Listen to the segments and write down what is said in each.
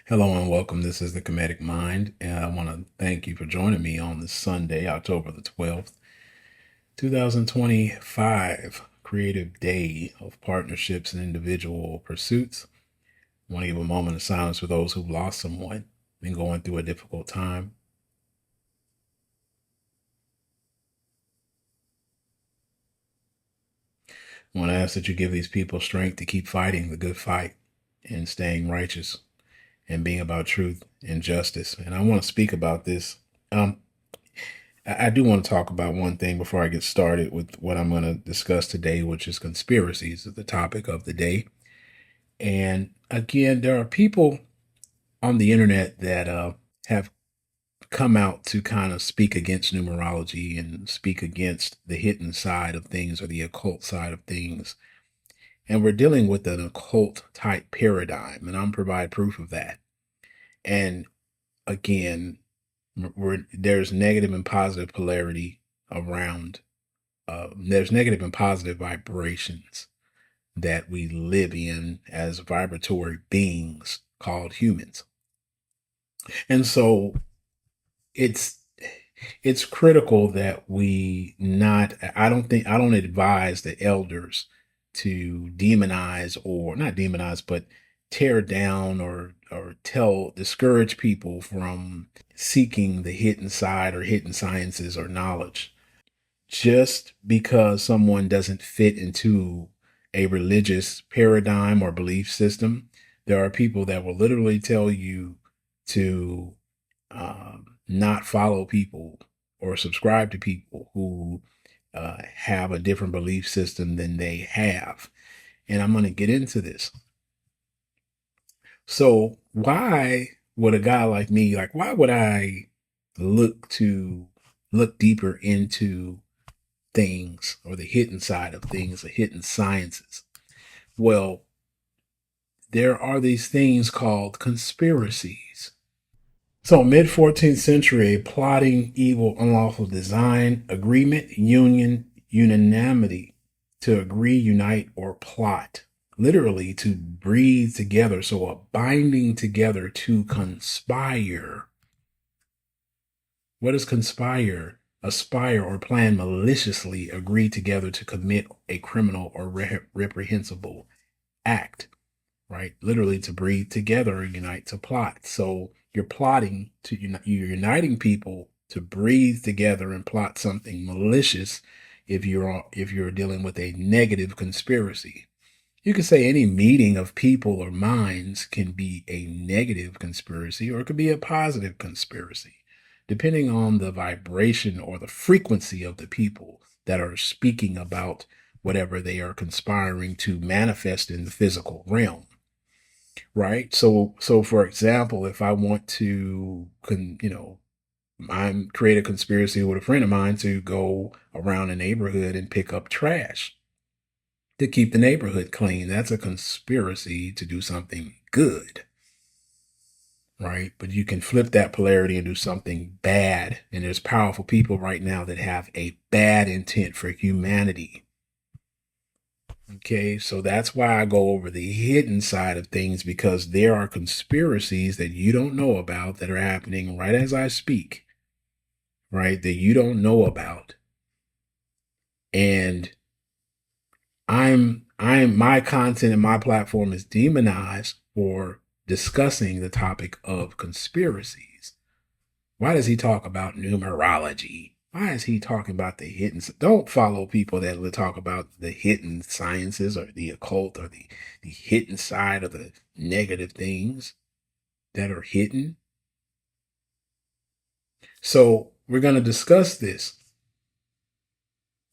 Hello and welcome. This is the Comedic Mind, and I want to thank you for joining me on this Sunday, October the 12th, 2025, Creative Day of Partnerships and Individual Pursuits. I want to give a moment of silence for those who've lost someone, been going through a difficult time. I want to ask that you give these people strength to keep fighting the good fight and staying righteous and being about truth and justice. And I want to speak about this. Um, I do want to talk about one thing before I get started with what I'm going to discuss today, which is conspiracies, the topic of the day. And again, there are people on the internet that have come out to kind of speak against numerology and speak against the hidden side of things or the occult side of things. And we're dealing with an occult type paradigm, and I'm provide proof of that. And again, there's negative and positive polarity around. There's negative and positive vibrations that we live in as vibratory beings called humans. And so it's it's critical that we not I don't advise the elders to demonize, or not demonize, but tear down or tell discourage people from seeking the hidden side or hidden sciences or knowledge. Just because someone doesn't fit into a religious paradigm or belief system, there are people that will literally tell you to not follow people or subscribe to people who have a different belief system than they have. And I'm going to get into this. So, why would a guy like me, why would I look deeper into things or the hidden side of things, the hidden sciences? Well, there are these things called conspiracies. So, mid 14th century, plotting, evil, unlawful design, agreement, union, unanimity, to agree, unite, or plot. Literally, to breathe together. So, a binding together to conspire. What is conspire? Aspire or plan maliciously, agree together to commit a criminal or reprehensible act, right? Literally to breathe together, unite to plot. So you're plotting to you're uniting people to breathe together and plot something malicious if you're dealing with a negative conspiracy. You could say any meeting of people or minds can be a negative conspiracy, or it could be a positive conspiracy, depending on the vibration or the frequency of the people that are speaking about whatever they are conspiring to manifest in the physical realm. Right. So for example, if I want to, I'm create a conspiracy with a friend of mine to go around a neighborhood and pick up trash to keep the neighborhood clean. That's a conspiracy to do something good, right? But you can flip that polarity and do something bad. And there's powerful people right now that have a bad intent for humanity. Okay, so that's why I go over the hidden side of things, because there are conspiracies that you don't know about that are happening right as I speak, right? That you don't know about. And my content and my platform is demonized for discussing the topic of conspiracies. Why does he talk about numerology? Why is he talking about the hidden? Don't follow people that will talk about the hidden sciences or the occult or the hidden side of the negative things that are hidden. So we're going to discuss this.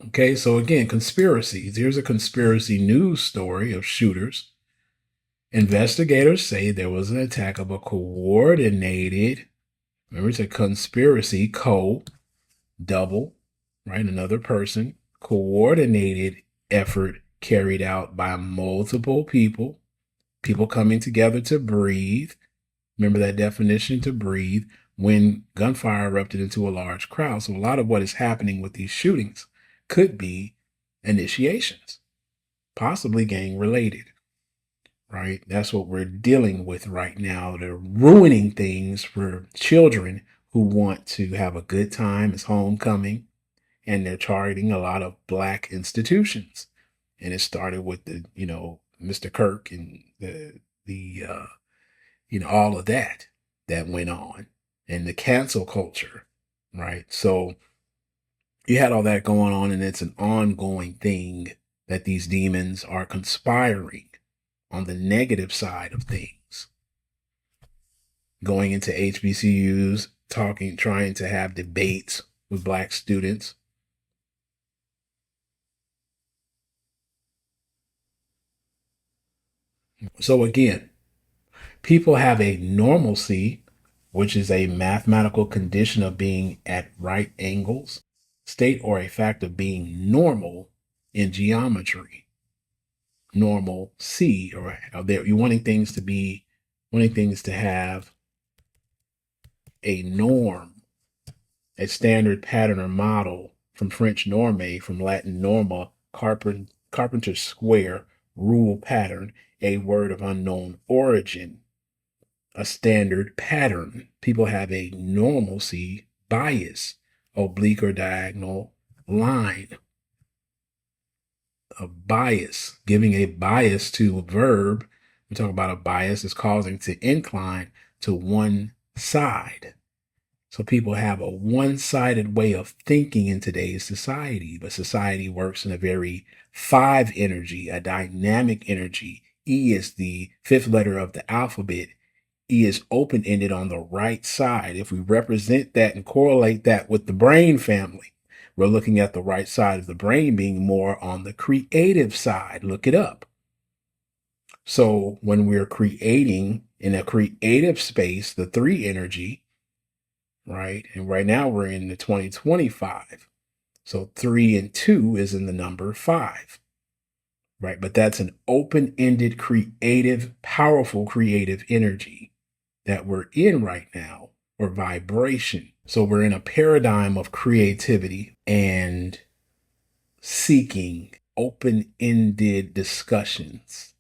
Okay, so again, conspiracies. Here's a conspiracy news story of shooters. Investigators say there was an attack of a coordinated, remember it's a conspiracy, double, right? Another person, coordinated effort carried out by multiple people, people coming together to breathe. Remember that definition, to breathe, when gunfire erupted into a large crowd. So a lot of what is happening with these shootings could be initiations, possibly gang related. right? That's what we're dealing with right now. They're ruining things for children who want to have a good time. It's homecoming, and they're targeting a lot of black institutions. And it started with Mr. Kirk and the all of that went on, and the cancel culture, right? So you had all that going on, and it's an ongoing thing that these demons are conspiring on the negative side of things, going into HBCUs, talking, trying to have debates with black students. So again, people have a normalcy, which is a mathematical condition of being at right angles, state or a fact of being normal in geometry. Normal C, or you're wanting things to have a norm, a standard pattern or model, from French norme, from Latin norma, carpenter's square, rule, pattern, a word of unknown origin, a standard pattern. People have a normalcy bias, oblique or diagonal line, a bias, giving a bias to a verb. We talk about a bias is causing to incline to one side. So people have a one-sided way of thinking in today's society, but society works in a very five energy, a dynamic energy. E is the fifth letter of the alphabet. E is open-ended on the right side. If we represent that and correlate that with the brain family, we're looking at the right side of the brain being more on the creative side. Look it up. So when we're creating in a creative space, the three energy, right? And right now we're in the 2025. So 3 and 2 is in the number 5, right? But that's an open-ended, creative, powerful creative energy that we're in right now, or vibration. So we're in a paradigm of creativity and seeking open-ended discussions,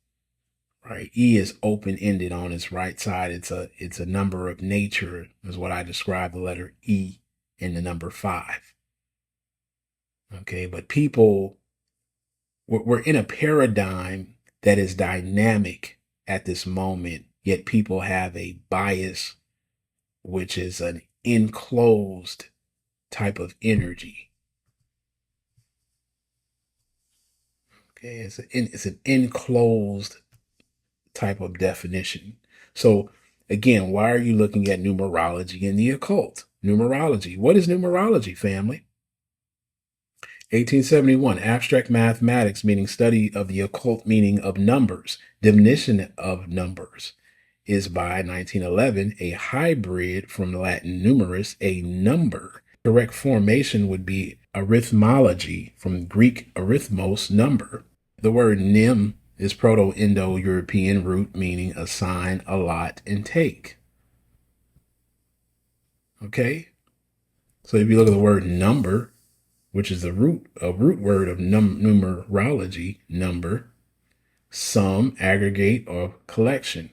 right? E is open-ended on its right side. It's a number of nature, is what I describe the letter E in the number 5. Okay, but people, we're in a paradigm that is dynamic at this moment, yet people have a bias, which is an enclosed type of energy. Okay, it's an enclosed type of definition. So again, why are you looking at numerology and the occult? Numerology. What is numerology, family? 1871, abstract mathematics, meaning study of the occult meaning of numbers, definition of numbers, is by 1911 a hybrid from Latin numerus, a number. Correct formation would be arithmology, from Greek arithmos, number. The word nim is Proto-Indo-European root meaning assign, allot, and take. Okay? So if you look at the word number, which is a root word of numerology, number, sum, aggregate, or collection.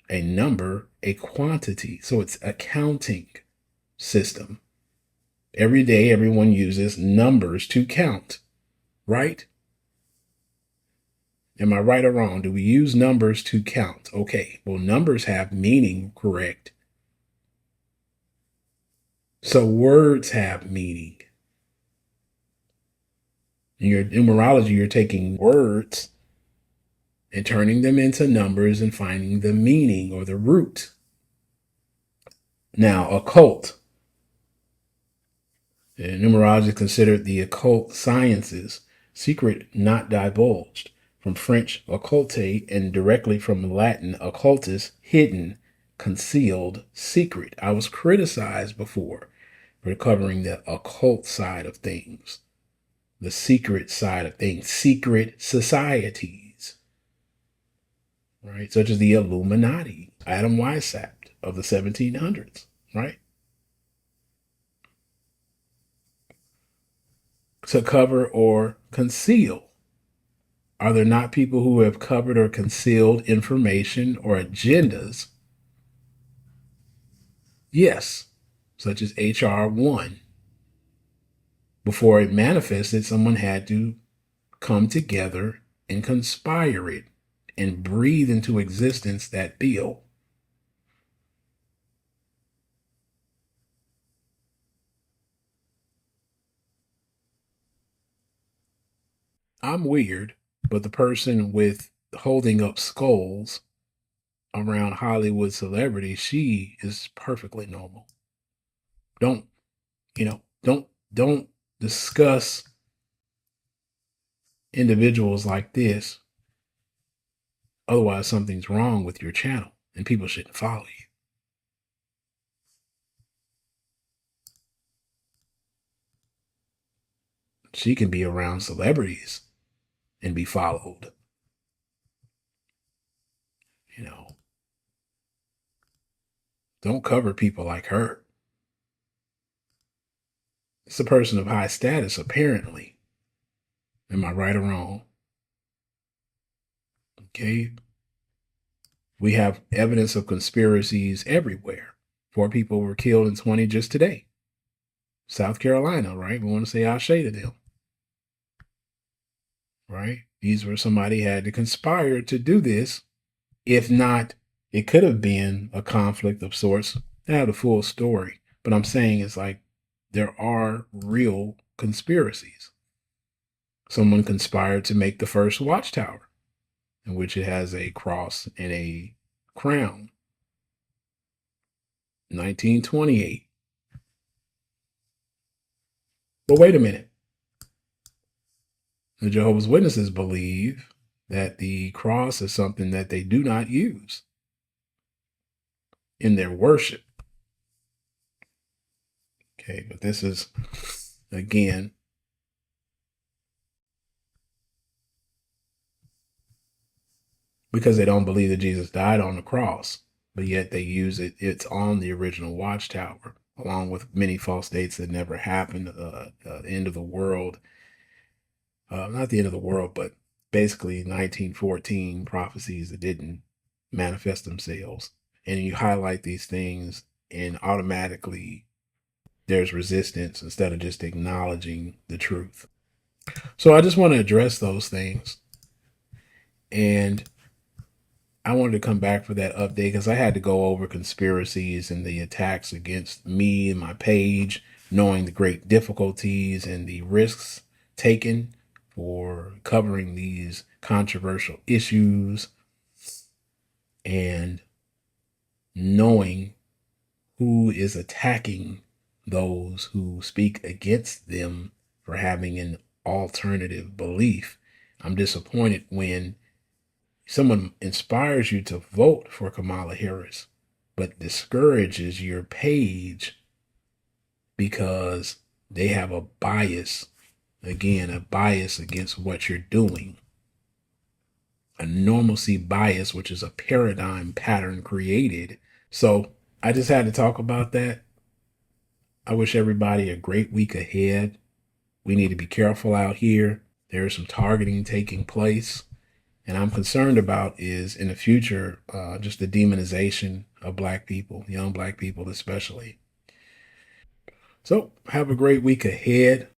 A number, a quantity. So it's a counting system. Every day, everyone uses numbers to count, right? Am I right or wrong? Do we use numbers to count? Okay, well, numbers have meaning, correct? So words have meaning. In your numerology, you're taking words and turning them into numbers and finding the meaning or the root. Now, occult. Numerology is considered the occult sciences, secret not divulged, from French occulte and directly from Latin occultus, hidden, concealed, secret. I was criticized before for covering the occult side of things, the secret side of things, secret societies, right? Such as the Illuminati, Adam Weishaupt of the 1700s, right? To cover or conceal. Are there not people who have covered or concealed information or agendas? Yes, such as HR 1. Before it manifested, someone had to come together and conspire it and breathe into existence that bill. I'm weird, but the person with holding up skulls around Hollywood celebrities, she is perfectly normal. Don't, don't discuss individuals like this. Otherwise, something's wrong with your channel and people shouldn't follow you. She can be around celebrities and be followed. You know, don't cover people like her. It's a person of high status, apparently. Am I right or wrong? Okay. We have evidence of conspiracies everywhere. 4 people were killed in 20 just today. South Carolina, right? We want to say Ashe to them. Right? These were somebody had to conspire to do this. If not, it could have been a conflict of sorts. I have the full story. But I'm saying it's like there are real conspiracies. Someone conspired to make the first watchtower, in which it has a cross and a crown. 1928. But wait a minute. The Jehovah's Witnesses believe that the cross is something that they do not use in their worship. Okay, but this is, again, because they don't believe that Jesus died on the cross, but yet they use it. It's on the original watchtower, along with many false dates that never happened, end of the world. Not the end of the world, but basically 1914 prophecies that didn't manifest themselves. And you highlight these things, and automatically there's resistance instead of just acknowledging the truth. So I just want to address those things. And I wanted to come back for that update because I had to go over conspiracies and the attacks against me and my page, knowing the great difficulties and the risks taken for covering these controversial issues, and knowing who is attacking those who speak against them for having an alternative belief. I'm disappointed when someone inspires you to vote for Kamala Harris, but discourages your page because they have a bias, again, a bias against what you're doing. A normalcy bias, which is a paradigm pattern created. So I just had to talk about that. I wish everybody a great week ahead. We need to be careful out here. There is some targeting taking place. And I'm concerned about is in the future, just the demonization of Black people, young Black people especially. So have a great week ahead.